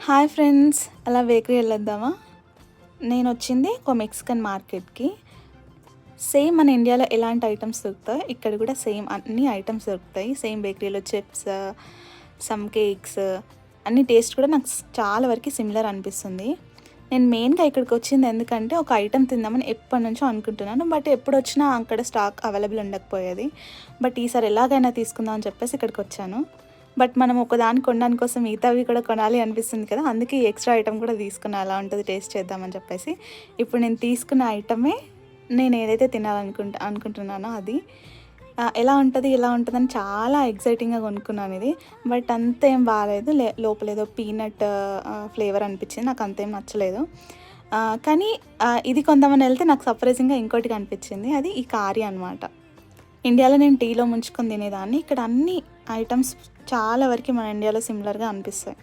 Hi friends, అలా bakery వెళ్ళొద్దామా? నేను వచ్చింది ఒక మెక్సికన్ మార్కెట్కి. సేమ్ మన ఇండియాలో ఎలాంటి ఐటమ్స్ దొరుకుతాయో ఇక్కడ కూడా సేమ్ అన్ని ఐటమ్స్ దొరుకుతాయి. సేమ్ బేకరీలో చిప్స్, సమ్ కేక్స్ అన్ని టేస్ట్ కూడా నాకు చాలా వరకు సిమిలర్ అనిపిస్తుంది. నేను మెయిన్గా ఇక్కడికి వచ్చింది ఎందుకంటే ఒక ఐటమ్ తిందామని ఎప్పటి నుంచో అనుకుంటున్నాను. బట్ ఎప్పుడు వచ్చినా అక్కడ స్టాక్ అవైలబుల్ ఉండకపోయేది. బట్ ఈసారి ఎలాగైనా తీసుకుందాం అని చెప్పేసి ఇక్కడికి వచ్చాను. బట్ మనం ఒకదాన్ని కొనడానికి కోసం మిగతావి కూడా కొనాలి అనిపిస్తుంది కదా, అందుకే ఈ ఎక్స్ట్రా ఐటమ్ కూడా తీసుకున్నా, ఎలా ఉంటుంది టేస్ట్ చేద్దామని చెప్పేసి. ఇప్పుడు నేను తీసుకున్న ఐటమే నేను ఏదైతే అనుకుంటున్నానో అది ఎలా ఉంటుందని చాలా ఎక్సైటింగ్గా కొనుక్కున్నాను ఇది. బట్ అంతేం బాగాలేదు, లోపల ఏదో పీనట్ ఫ్లేవర్ అనిపించింది, నాకు అంతేం నచ్చలేదు. కానీ ఇది కొంతమంది వెళ్తే నాకు సర్ప్రైజింగ్గా ఇంకోటి కనిపించింది, అది ఈ కారీ అనమాట. ఇండియాలో నేను టీలో ముంచుకొని తినేదాన్ని, ఇక్కడ అన్ని ఐటమ్స్ చాలా వరకు మన ఇండియాలో సిమిలర్గా అనిపిస్తాయి.